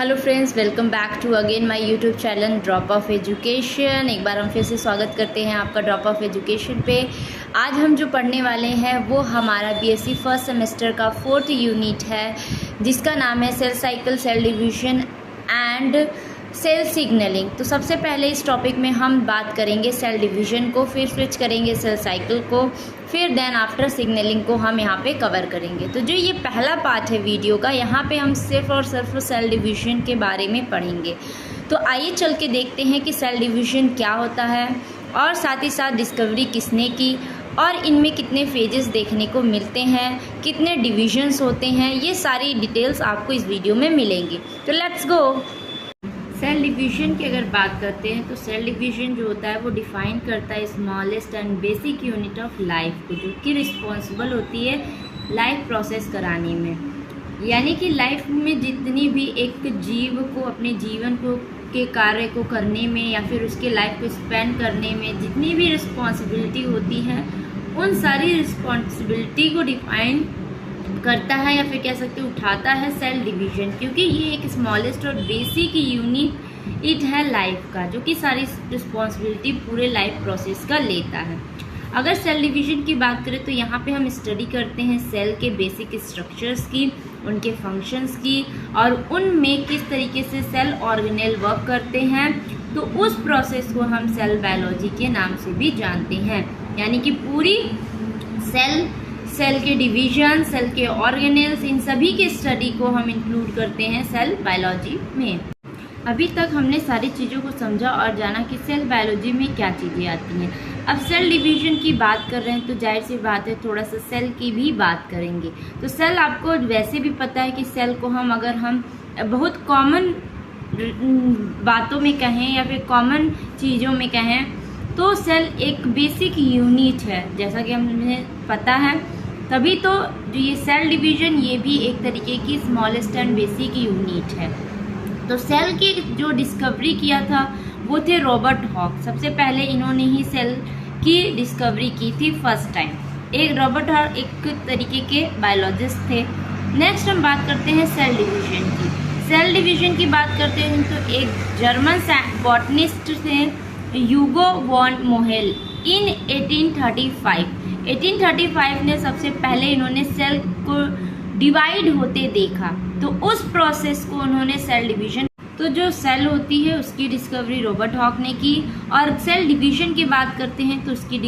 Hello friends, welcome back to again my YouTube channel drop of education. एक बार हम फिर से स्वागत करते हैं आपका ड्रॉप ऑफ एजुकेशन पे। आज हम जो पढ़ने वाले हैं वो हमारा बीएससी फर्स्ट सेमेस्टर का 4th यूनिट है, जिसका नाम है cell cycle, cell division and cell signalling. तो सबसे पहले इस टॉपिक में हम बात करेंगे सेल डिवीजन को, फिर स्विच करेंगे सेल साइकिल को, फिर देन आफ्टर सिग्नलिंग को हम यहाँ पे कवर करेंगे। तो जो ये पहला पार्ट है वीडियो का, यहाँ पे हम सिर्फ और सिर्फ सेल डिवीजन के बारे में पढ़ेंगे। तो आइए चल के देखते हैं कि सेल डिवीजन क्या होता है और साथ ही साथ डिस्कवरी किसने की और इनमें कितने फेजेस देखने को मिलते हैं, कितने डिविजन्स होते हैं, ये सारी डिटेल्स आपको इस वीडियो में मिलेंगी। तो लेट्स गो। सेल डिवीजन की अगर बात करते हैं तो सेल डिवीजन जो होता है वो डिफाइन करता है smallest and basic unit of life को, जो कि रिस्पॉन्सिबल होती है लाइफ प्रोसेस कराने में। यानी कि लाइफ में जितनी भी एक जीव को अपने जीवन को के कार्य को करने में या फिर उसके लाइफ को स्पेंड करने में जितनी भी रिस्पॉन्सिबिलिटी होती है, उन सारी रिस्पॉन्सिबिलिटी को डिफाइन करता है या फिर कह सकते उठाता है सेल डिवीजन, क्योंकि ये एक स्मॉलेस्ट और बेसिक यूनिट है लाइफ का, जो कि सारी रिस्पॉन्सिबिलिटी पूरे लाइफ प्रोसेस का लेता है। अगर सेल डिवीजन की बात करें तो यहाँ पे हम स्टडी करते हैं सेल के बेसिक स्ट्रक्चर्स की, उनके फंक्शंस की और उनमें किस तरीके से सेल ऑर्गेनेल वर्क करते हैं। तो उस प्रोसेस को हम सेल बायोलॉजी के नाम से भी जानते हैं। यानी कि पूरी सेल के डिवीजन, सेल के ऑर्गेनेल्स, इन सभी के स्टडी को हम इंक्लूड करते हैं सेल बायोलॉजी में। अभी तक हमने सारी चीज़ों को समझा और जाना कि सेल बायोलॉजी में क्या चीज़ें आती हैं। अब सेल डिवीजन की बात कर रहे हैं तो जाहिर सी बात है थोड़ा सा सेल की भी बात करेंगे। तो सेल आपको वैसे भी पता है कि सेल को हम अगर हम बहुत कॉमन बातों में कहें या फिर कॉमन चीज़ों में कहें तो सेल एक बेसिक यूनिट है, जैसा कि हमें पता है। तभी तो जो ये सेल डिवीजन ये भी एक तरीके की स्मॉलेस्ट एंड बेसिक यूनिट है। तो सेल की जो डिस्कवरी किया था वो थे रॉबर्ट हॉक। सबसे पहले इन्होंने ही सेल की डिस्कवरी की थी फर्स्ट टाइम। एक रॉबर्ट हॉक एक तरीके के बायोलॉजिस्ट थे। नेक्स्ट हम बात करते हैं सेल डिवीजन की। सेल डिवीजन की बात करते हैं तो एक जर्मन बॉटनिस्ट थे, ह्यूगो वॉन मोहेल, इन 1835 ने सबसे पहले इन्होंने सेल को डिवाइड होते देखा। तो उस प्रोसेस को उन्होंने सेल डिवीजन, तो जो सेल होती है उसकी डिस्कवरी रॉबर्ट हॉक ने की। और सेल डिवीजन की बात करते हैं तो उसकी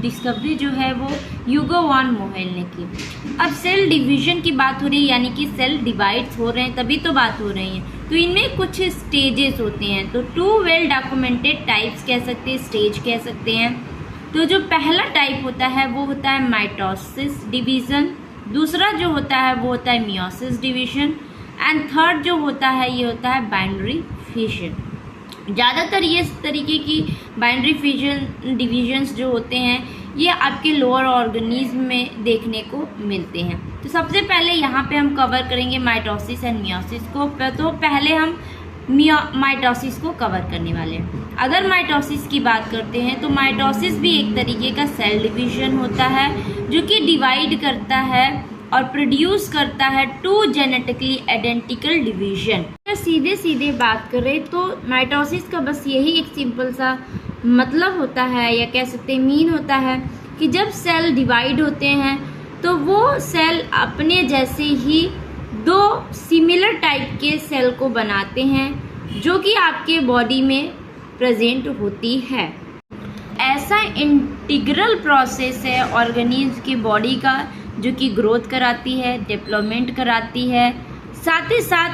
डिस्कवरी जो है वो ह्यूगो वॉन मोहेल ने की। अब सेल डिवीजन की बात हो रही है, यानी कि सेल डिवाइड्स हो रहे हैं, तभी तो बात हो रही है। तो इनमें कुछ स्टेजेस होते हैं। तो 2 वेल डॉक्यूमेंटेड टाइप्स कह सकते हैं, स्टेज कह सकते हैं। तो जो पहला टाइप होता है वो होता है माइटोसिस डिवीजन, दूसरा जो होता है वो होता है मियोसिस डिवीजन एंड थर्ड जो होता है ये होता है बाइनरी फिजन। ज़्यादातर ये इस तरीके की बाइनरी फिजन डिवीजन्स जो होते हैं ये आपके लोअर ऑर्गेनिज्म में देखने को मिलते हैं। तो सबसे पहले यहाँ पे हम कवर करेंगे माइटोसिस एंड मियोसिस को। तो पहले हम माइटोसिस को कवर करने वाले हैं। अगर माइटोसिस की बात करते हैं तो माइटोसिस भी एक तरीके का सेल डिवीजन होता है, जो कि डिवाइड करता है और प्रोड्यूस करता है 2 जेनेटिकली आइडेंटिकल डिवीजन। सीधे सीधे बात करें तो माइटोसिस का बस यही एक सिंपल सा मतलब होता है या कह सकते हैं मीन होता है कि जब सेल डिवाइड होते हैं तो वो सेल अपने जैसे ही 2 सिमिलर टाइप के सेल को बनाते हैं, जो कि आपके बॉडी में प्रेजेंट होती है। ऐसा इंटीग्रल प्रोसेस है ऑर्गेनिज्म की बॉडी का, जो कि ग्रोथ कराती है, डेवलपमेंट कराती है, साथ ही साथ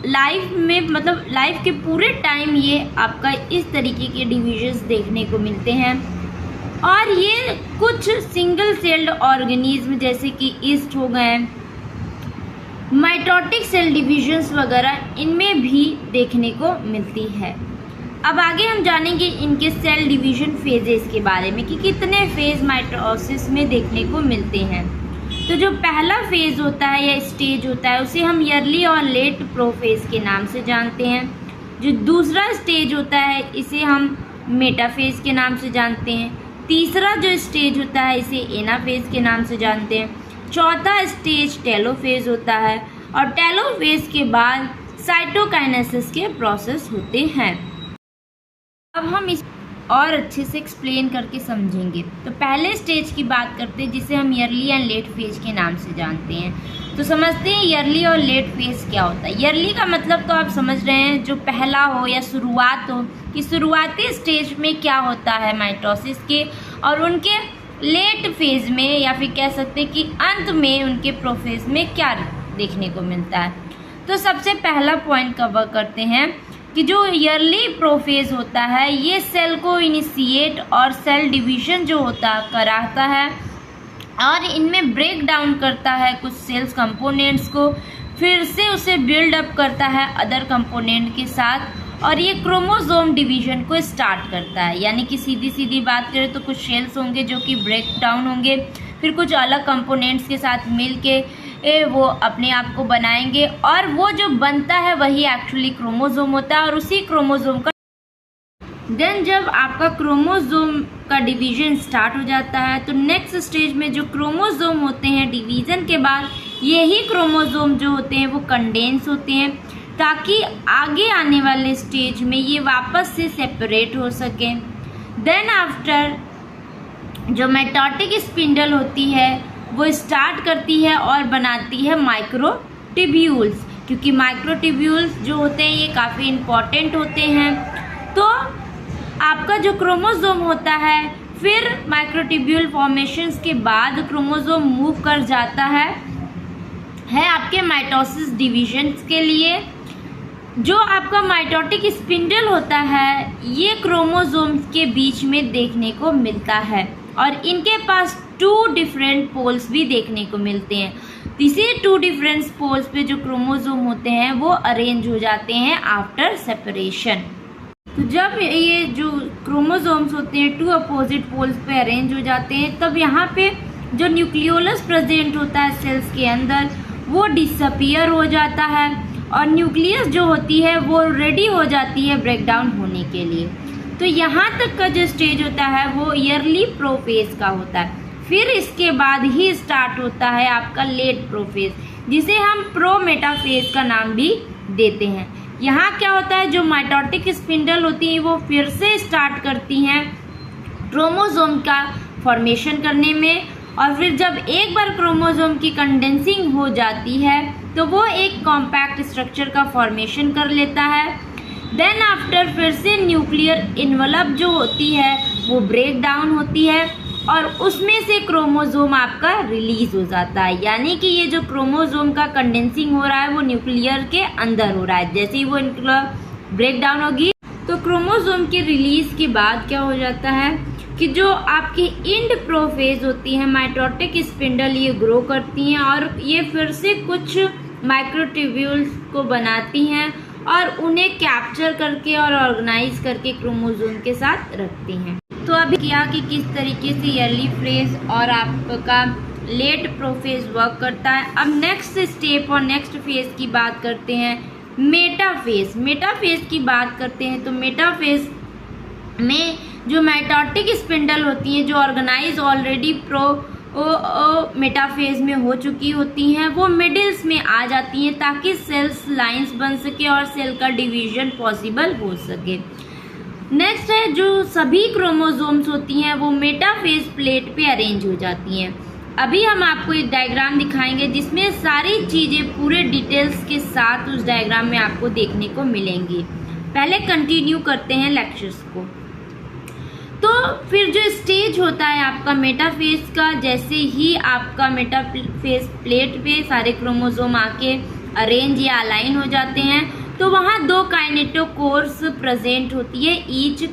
लाइफ में मतलब लाइफ के पूरे टाइम ये आपका इस तरीके के डिविजन्स देखने को मिलते हैं। और ये कुछ सिंगल सेल्ड ऑर्गेनिज्म जैसे कि ईस्ट हो गए, माइटोटिक सेल डिविजन्स वगैरह, इनमें भी देखने को मिलती है। अब आगे हम जानेंगे इनके सेल डिवीजन फेजेस के बारे में कि कितने फेज माइटोसिस में देखने को मिलते हैं। तो जो पहला फेज होता है या स्टेज होता है उसे हम ईयरली और लेट प्रोफेज के नाम से जानते हैं। जो दूसरा स्टेज होता है इसे हम मेटाफेज के नाम से जानते हैं। तीसरा जो स्टेज होता है इसे एनाफेज के नाम से जानते हैं। चौथा स्टेज टेलोफेज होता है और टेलोफेज के बाद साइटोकाइनेसिस के प्रोसेस होते हैं। अब हम इस और अच्छे से एक्सप्लेन करके समझेंगे। तो पहले स्टेज की बात करते हैं जिसे हम ईयरली एंड लेट फेज के नाम से जानते हैं। तो समझते हैं ईयरली और लेट फेज क्या होता है। ईयरली का मतलब तो आप समझ रहे हैं, जो पहला हो या शुरुआत हो कि शुरुआती स्टेज में क्या होता है माइटोसिस के, और उनके लेट फेज में या फिर कह सकते हैं कि अंत में उनके प्रोफेज में क्या देखने को मिलता है। तो सबसे पहला पॉइंट कवर करते हैं कि जो ईयरली प्रोफेज होता है ये सेल को इनिशिएट और सेल डिवीजन जो कराता है और इनमें ब्रेक डाउन करता है कुछ सेल्स कंपोनेंट्स को, फिर से उसे बिल्ड अप करता है अदर कंपोनेंट के साथ, और ये क्रोमोसोम डिवीजन को स्टार्ट करता है। यानी कि सीधी सीधी बात करें तो कुछ सेल्स होंगे जो कि ब्रेक डाउन होंगे, फिर कुछ अलग कंपोनेंट्स के साथ मिल के वो अपने आप को बनाएंगे, और वो जो बनता है वही एक्चुअली क्रोमोसोम होता है। और उसी क्रोमोसोम का देन जब आपका क्रोमोसोम का डिवीजन स्टार्ट हो जाता है तो नेक्स्ट स्टेज में जो क्रोमोसोम होते हैं डिवीजन के बाद, यही क्रोमोसोम जो होते हैं वो कंडेंस होते हैं ताकि आगे आने वाले स्टेज में ये वापस से सेपरेट हो सकें। देन आफ्टर जो मेटाटिक स्पिंडल होती है वो स्टार्ट करती है और बनाती है माइक्रोट्यूब्यूल्स, क्योंकि माइक्रोट्यूब्यूल्स जो होते हैं ये काफ़ी इम्पॉर्टेंट होते हैं। तो आपका जो क्रोमोसोम होता है फिर माइक्रोट्यूब्यूल फॉर्मेशंस के बाद क्रोमोसोम मूव कर जाता है आपके माइटोसिस डिवीजन्स के लिए। जो आपका माइटोटिक स्पिंडल होता है ये क्रोमोसोम्स के बीच में देखने को मिलता है और इनके पास 2 डिफरेंट पोल्स भी देखने को मिलते हैं। इसी 2 डिफरेंट पोल्स पे जो क्रोमोसोम होते हैं वो अरेंज हो जाते हैं आफ्टर सेपरेशन। तो जब ये जो क्रोमोसोम्स होते हैं 2 अपोजिट पोल्स पे अरेंज हो जाते हैं, तब यहाँ पे जो न्यूक्लियोलस प्रेजेंट होता है सेल्स के अंदर वो डिसअपियर हो जाता है और न्यूक्लियस जो होती है वो रेडी हो जाती है ब्रेकडाउन होने के लिए। तो यहाँ तक का जो स्टेज होता है वो ईयरली प्रोफेज का होता है। फिर इसके बाद ही स्टार्ट होता है आपका लेट प्रोफेज, जिसे हम प्रोमेटाफेज का नाम भी देते हैं। यहाँ क्या होता है, जो माइटोटिक स्पिंडल होती है वो फिर से स्टार्ट करती हैं क्रोमोसोम का फॉर्मेशन करने में, और फिर जब एक बार क्रोमोसोम की कंडेंसिंग हो जाती है तो वो एक कॉम्पैक्ट स्ट्रक्चर का फॉर्मेशन कर लेता है। देन आफ्टर फिर से न्यूक्लियर इन्वेलप जो होती है वो ब्रेक डाउन होती है और उसमें से क्रोमोसोम आपका रिलीज हो जाता है। यानी कि ये जो क्रोमोसोम का कंडेंसिंग हो रहा है वो न्यूक्लियर के अंदर हो रहा है। जैसे ही वो ब्रेक डाउन होगी तो क्रोमोसोम के रिलीज के बाद क्या हो जाता है कि जो आपकी इंड प्रोफेज होती है माइटोटिक स्पिंडल ये ग्रो करती हैं और ये फिर से कुछ माइक्रोट्यूब्यूल्स को बनाती हैं और उन्हें कैप्चर करके और ऑर्गेनाइज करके क्रोमोसोम के साथ रखती हैं। तो अभी किया कि किस तरीके से ईयरली फेज और आपका लेट प्रोफेज वर्क करता है। अब नेक्स्ट स्टेप और नेक्स्ट फेज की बात करते हैं, मेटाफेज। मेटाफेज की बात करते हैं तो मेटाफेज में जो माइटोटिक स्पिंडल होती हैं जो ऑर्गेनाइज ऑलरेडी मेटाफेज में हो चुकी होती हैं वो मिडिल्स में आ जाती हैं ताकि सेल्स लाइंस बन सके और सेल का डिवीजन पॉसिबल हो सके। नेक्स्ट है जो सभी क्रोमोसोम्स होती हैं वो मेटाफेज प्लेट पे अरेंज हो जाती हैं। अभी हम आपको एक डायग्राम दिखाएंगे जिसमें सारी चीज़ें पूरे डिटेल्स के साथ उस डायग्राम में आपको देखने को मिलेंगी। पहले कंटिन्यू करते हैं लेक्चर्स को। तो फिर जो स्टेज होता है आपका मेटाफेज का, जैसे ही आपका मेटाफेज प्लेट पे सारे क्रोमोसोम आके अरेंज या अलाइन हो जाते हैं तो वहाँ 2 काइनेटोकोर्स प्रेजेंट होती है ईच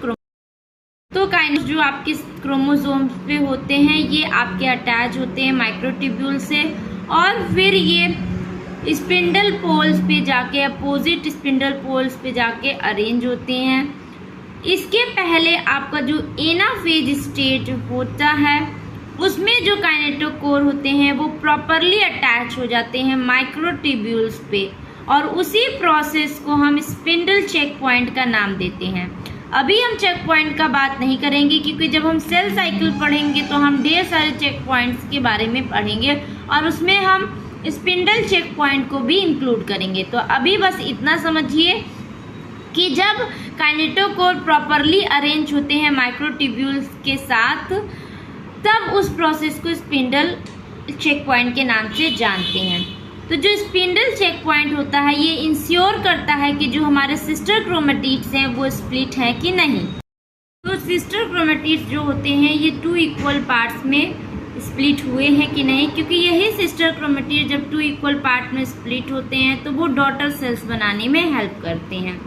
तो काइनेट जो आपके क्रोमोसोम्स पे होते हैं ये आपके अटैच होते हैं माइक्रोट्यूब्यूल से और फिर ये स्पिंडल पोल्स पे जाके अपोजिट स्पिंडल पोल्स पे जाके अरेंज होते हैं। इसके पहले आपका जो एनाफेज स्टेज होता है उसमें जो काइनेटोकोर होते हैं वो प्रॉपरली अटैच हो जाते हैं माइक्रोट्यूब्यूल्स पे और उसी प्रोसेस को हम स्पिंडल चेक पॉइंट का नाम देते हैं। अभी हम चेक पॉइंट का बात नहीं करेंगे क्योंकि जब हम सेल साइकिल पढ़ेंगे तो हम ढेर सारे चेक पॉइंट्स के बारे में पढ़ेंगे और उसमें हम स्पिंडल चेक पॉइंट को भी इंक्लूड करेंगे। तो अभी बस इतना समझिए कि जब काइनेटोकोर प्रॉपरली अरेंज होते हैं माइक्रोट्यूब्यूल्स के साथ, तब उस प्रोसेस को स्पिंडल चेक पॉइंट के नाम से जानते हैं। तो जो स्पिंडल चेक पॉइंट होता है ये इंश्योर करता है कि जो हमारे सिस्टर क्रोमेटिड्स हैं वो स्प्लिट हैं कि नहीं। तो सिस्टर क्रोमेटिड्स जो होते हैं ये 2 इक्वल पार्ट्स में स्प्लिट हुए हैं कि नहीं, क्योंकि यही सिस्टर क्रोमेटिड जब 2 इक्वल पार्ट में स्प्लिट होते हैं तो वो डॉटर सेल्स बनाने में हेल्प करते हैं।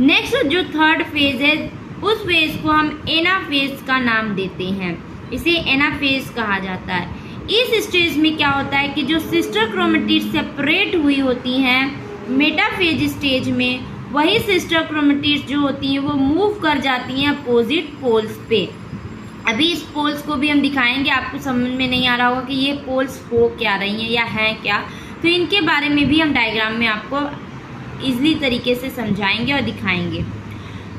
नेक्स्ट जो थर्ड फेज है उस फेज को हम एनाफेज का नाम देते हैं, इसे एनाफेज कहा जाता है। इस स्टेज में क्या होता है कि जो सिस्टर क्रोमेटिड सेपरेट हुई होती हैं मेटाफेज स्टेज में, वही सिस्टर क्रोमेटिड्स जो होती हैं वो मूव कर जाती हैं अपोजिट पोल्स पे। अभी इस पोल्स को भी हम दिखाएंगे, आपको समझ में नहीं आ रहा होगा कि ये पोल्स हो क्या रही हैं या हैं क्या, तो इनके बारे में भी हम डायग्राम में आपको इजीली तरीके से समझाएंगे और दिखाएंगे।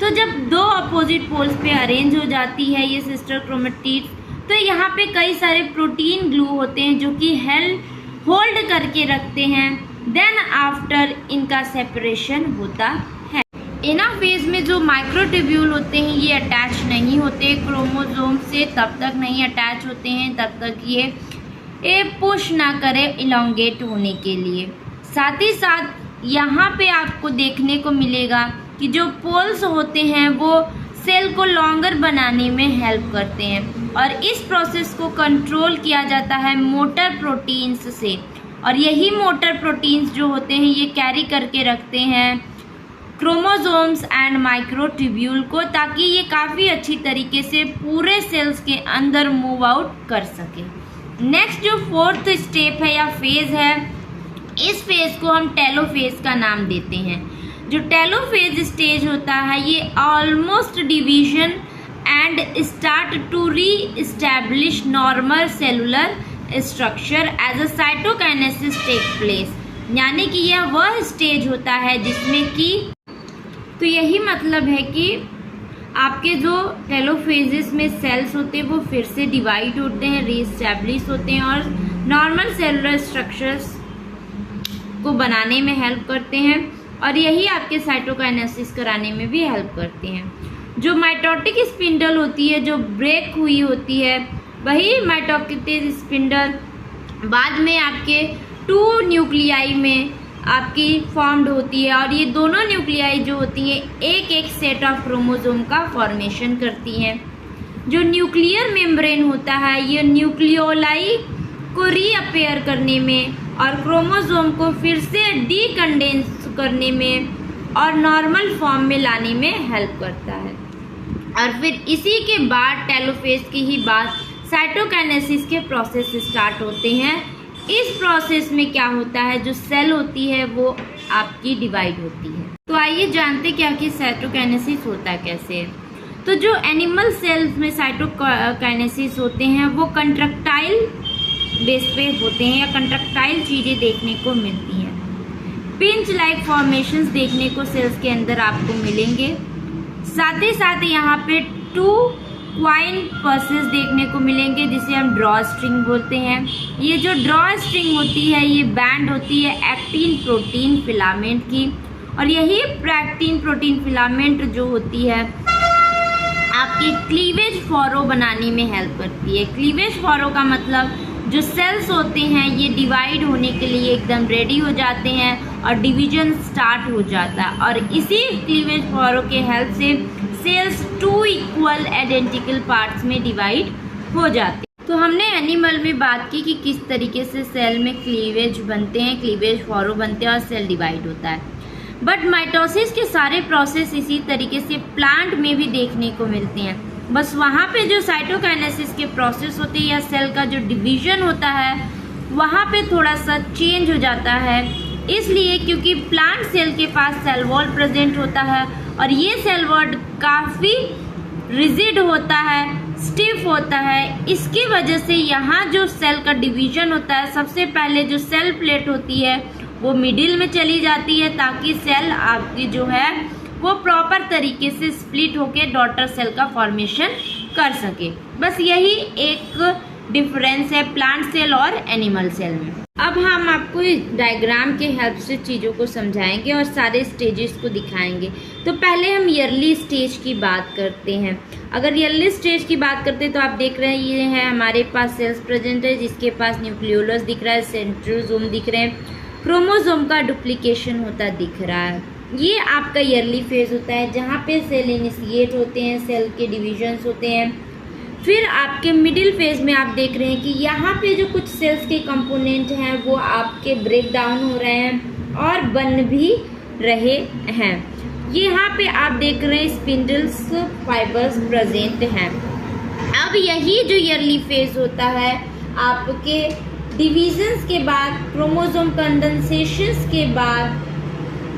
तो जब 2 अपोजिट पोल्स पे अरेंज हो जाती है ये सिस्टर क्रोमेटिड्स, तो यहाँ पे कई सारे प्रोटीन ग्लू होते हैं जो कि होल्ड करके रखते हैं। देन आफ्टर इनका सेपरेशन होता है। एनाफेज में जो माइक्रोट्यूब्यूल होते हैं ये अटैच नहीं होते क्रोमोसोम से, तब तक नहीं अटैच होते हैं तब तक ये पुश ना करे इलोंगेट होने के लिए। साथ ही साथ यहाँ पे आपको देखने को मिलेगा कि जो पोल्स होते हैं वो सेल को लॉन्गर बनाने में हेल्प करते हैं और इस प्रोसेस को कंट्रोल किया जाता है मोटर प्रोटीन्स से। और यही मोटर प्रोटीन्स जो होते हैं ये कैरी करके रखते हैं क्रोमोसोम्स एंड माइक्रोट्यूब्यूल को, ताकि ये काफ़ी अच्छी तरीके से पूरे सेल्स के अंदर मूव आउट कर सके। नेक्स्ट जो 4th स्टेप है या फेज है, इस फेज को हम टेलोफेज का नाम देते हैं। जो टेलोफेज स्टेज होता है ये almost division and start to reestablish normal cellular structure as a cytokinesis take place, यानी कि यह वह स्टेज होता है जिसमें कि, तो यही मतलब है कि आपके जो टेलोफेजेस में सेल्स होते हैं वो फिर से डिवाइड होते हैं, रीएस्टैब्लिश होते हैं और नॉर्मल सेलुलर स्ट्रक्चर्स को बनाने में हेल्प करते हैं और यही आपके साइटोकाइनेसिस कराने में भी हेल्प करते हैं। जो माइटोटिक स्पिंडल होती है जो ब्रेक हुई होती है, वही माइटोटिक स्पिंडल बाद में आपके 2 न्यूक्लियाई में आपकी फॉर्म्ड होती है और ये दोनों न्यूक्लियाई जो होती हैं एक सेट ऑफ क्रोमोसोम का फॉर्मेशन करती हैं। जो न्यूक्लियर मेम्ब्रेन होता है ये न्यूक्लियोलाई को रीअपेयर करने में और क्रोमोसोम को फिर से डीकंडेंस करने में और नॉर्मल फॉर्म में लाने में हेल्प करता है। और फिर इसी के बाद टेलोफेज की ही बाद साइटोकाइनेसिस के प्रोसेस स्टार्ट होते हैं। इस प्रोसेस में क्या होता है, जो सेल होती है वो आपकी डिवाइड होती है। तो आइए जानते क्या कि साइटोकाइनेसिस होता कैसे। तो जो एनिमल सेल्स में साइटोकाइनेसिस होते हैं वो कंट्रक्टाइल बेस पे होते हैं या कंट्रक्टाइल चीज़ें देखने को मिलती हैं। पिंच लाइक फॉर्मेशंस देखने को सेल्स के अंदर आपको मिलेंगे। साथ ही साथ यहाँ पे 2 क्वाइन पल्सेस देखने को मिलेंगे जिसे हम ड्रॉ स्ट्रिंग बोलते हैं। ये जो ड्रॉ स्ट्रिंग होती है ये बैंड होती है एक्टिन प्रोटीन फिलामेंट की और यही एक्टिन प्रोटीन फिलामेंट जो होती है आपकी क्लीवेज फॉरो बनाने में हेल्प करती है। क्लीवेज फॉरो का मतलब जो सेल्स होते हैं ये डिवाइड होने के लिए एकदम रेडी हो जाते हैं और डिवीजन स्टार्ट हो जाता है और इसी क्लीवेज फॉरो के हेल्प से सेल्स 2 इक्वल आइडेंटिकल पार्ट्स में डिवाइड हो जाते हैं। तो हमने एनिमल में बात की कि किस तरीके से सेल में क्लीवेज बनते हैं, क्लीवेज फॉरो बनते हैं और सेल डिवाइड होता है। बट माइटोसिस के सारे प्रोसेस इसी तरीके से प्लांट में भी देखने को मिलते हैं। बस वहाँ पे जो साइटोकाइनेसिस के प्रोसेस होते हैं या सेल का जो डिवीजन होता है वहाँ पे थोड़ा सा चेंज हो जाता है, इसलिए क्योंकि प्लांट सेल के पास सेल वॉल प्रेजेंट होता है और ये सेल वॉल काफ़ी रिजिड होता है, स्टिफ होता है। इसकी वजह से यहाँ जो सेल का डिवीजन होता है सबसे पहले जो सेल प्लेट होती है वो मिडिल में चली जाती है ताकि सेल आपकी जो है वो प्रॉपर तरीके से स्प्लिट होके डॉटर सेल का फॉर्मेशन कर सके। बस यही एक डिफरेंस है प्लांट सेल और एनिमल सेल में। अब हम आपको इस डायग्राम के हेल्प से चीज़ों को समझाएंगे और सारे स्टेजेस को दिखाएंगे। तो पहले हम ईयरली स्टेज की बात करते हैं। अगर ईयरली स्टेज की बात करते हैं तो आप देख रहे हैं ये है हमारे पास सेल्स प्रेजेंट है, जिसके पास न्यूक्लियोलस दिख रहा है, सेंट्रोसोम दिख रहे हैं, क्रोमोसोम का डुप्लीकेशन होता दिख रहा है। ये आपका ईयरली फेज होता है जहाँ पे सेल इनिशिएट होते हैं, सेल के डिविजन्स होते हैं। फिर आपके मिडिल फेज में आप देख रहे हैं कि यहाँ पे जो कुछ सेल्स के कंपोनेंट हैं वो आपके ब्रेक डाउन हो रहे हैं और बन भी रहे हैं। यहाँ पे आप देख रहे हैं स्पिंडल्स फाइबर्स प्रेजेंट हैं। अब यही जो ईयरली फेज होता है आपके डिविजन्स के बाद, क्रोमोसोम कंडेंसेशंस के बाद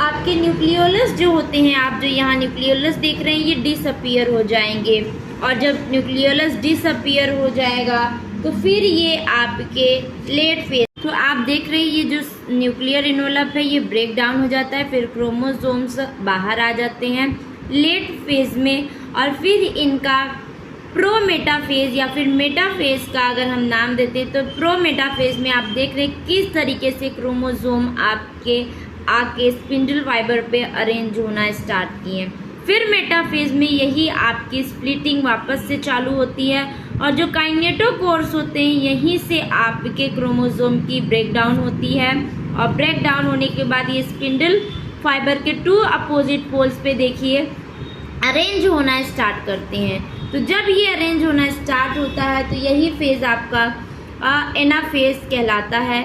आपके न्यूक्लियोलस जो होते हैं, आप जो यहाँ न्यूक्लियोलस देख रहे हैं ये डिसअपीयर हो जाएंगे। और जब न्यूक्लियोलस डिसअपीयर हो जाएगा तो फिर ये आपके लेट फेज, तो आप देख रहे हैं ये जो न्यूक्लियर इनवलप है ये ब्रेक डाउन हो जाता है, फिर क्रोमोसोम्स बाहर आ जाते हैं लेट फेज में। और फिर इनका प्रोमेटाफेज या फिर मेटाफेज का अगर हम नाम देते हैं तो प्रोमेटाफेज में आप देख रहे हैं किस तरीके से क्रोमोसोम आपके आके स्पिंडल फाइबर पे अरेंज होना स्टार्ट किए। फिर मेटाफेज में यही आपकी स्प्लिटिंग वापस से चालू होती है और जो काइनेटोकोर्स होते हैं यहीं से आपके क्रोमोसोम की ब्रेक डाउन होती है। और ब्रेक डाउन होने के बाद ये स्पिंडल फाइबर के 2 अपोजिट पोल्स पे देखिए अरेंज होना स्टार्ट करते हैं। तो जब ये अरेंज होना स्टार्ट होता है तो यही फेज आपका एनाफेज कहलाता है।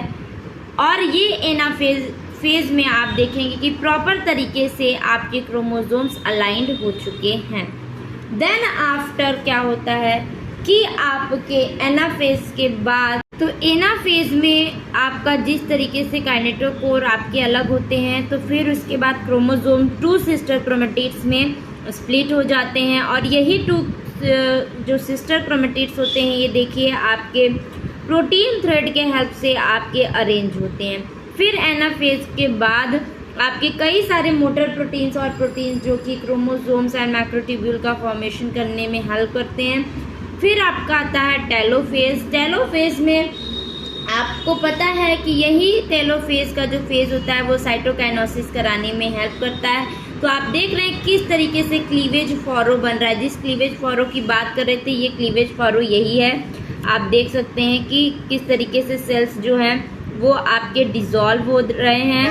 और ये एनाफेज फेज में आप देखेंगे कि प्रॉपर तरीके से आपके क्रोमोसोम्स अलाइंड हो चुके हैं। देन आफ्टर क्या होता है कि आपके एनाफेज के बाद, तो एनाफेज में आपका जिस तरीके से काइनेटोकोर आपके अलग होते हैं तो फिर उसके बाद क्रोमोसोम 2 सिस्टर क्रोमेटिड्स में स्प्लिट हो जाते हैं। और यही 2 जो सिस्टर क्रोमेटिड्स होते हैं ये देखिए आपके प्रोटीन थ्रेड के हेल्प से आपके अरेंज होते हैं। फिर एनाफेज के बाद आपके कई सारे मोटर प्रोटीन्स और प्रोटीन्स जो कि क्रोमोसोम्स एंड मैक्रोट्यूब्यूल का फॉर्मेशन करने में हेल्प करते हैं। फिर आपका आता है टेलोफेज। टेलोफेज में आपको पता है कि यही टेलोफेज का जो फेज होता है वो साइटोकाइनेसिस कराने में हेल्प करता है। तो आप देख रहे हैं किस तरीके से क्लीवेज फॉरो बन रहा है। जिस क्लीवेज फॉरो की बात कर रहे थे ये क्लीवेज फॉरो यही है। आप देख सकते हैं कि किस तरीके से सेल्स जो हैं वो आपके डिसॉल्व हो रहे हैं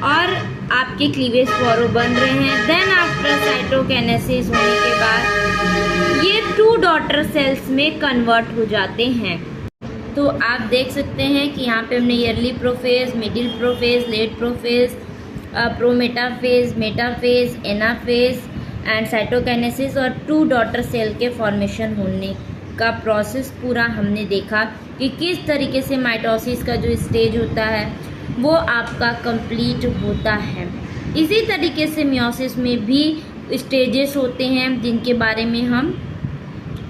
और आपके क्लीवेज फॉरो बन रहे हैं। देन आफ्टर साइटोकाइनेसिस होने के बाद ये 2 डॉटर सेल्स में कन्वर्ट हो जाते हैं। तो आप देख सकते हैं कि यहाँ पे हमने early prophase, middle prophase, late prophase, prometaphase, metaphase, anaphase and cytokinesis और 2 डॉटर सेल के फॉर्मेशन होने का प्रोसेस पूरा हमने देखा कि किस तरीके से माइटोसिस का जो स्टेज होता है वो आपका कंप्लीट होता है। इसी तरीके से मियोसिस में भी स्टेजेस होते हैं जिनके बारे में हम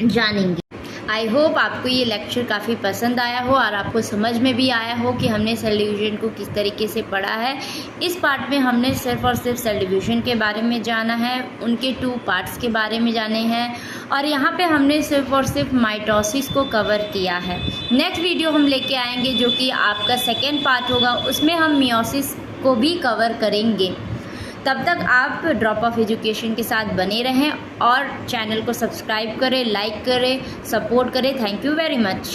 जानेंगे। आई होप आपको ये लेक्चर काफ़ी पसंद आया हो और आपको समझ में भी आया हो कि हमने सेल डिवीजन को किस तरीके से पढ़ा है। इस पार्ट में हमने सिर्फ और सिर्फ सेल डिवीजन के बारे में जाना है, उनके 2 पार्ट्स के बारे में जाने हैं और यहाँ पे हमने सिर्फ और सिर्फ माइटोसिस को कवर किया है। नेक्स्ट वीडियो हम लेके आएंगे जो कि आपका 2nd पार्ट होगा, उसमें हम मियोसिस को भी कवर करेंगे। तब तक आप ड्रॉप ऑफ एजुकेशन के साथ बने रहें और चैनल को सब्सक्राइब करें, लाइक करें, सपोर्ट करें। Thank you very much.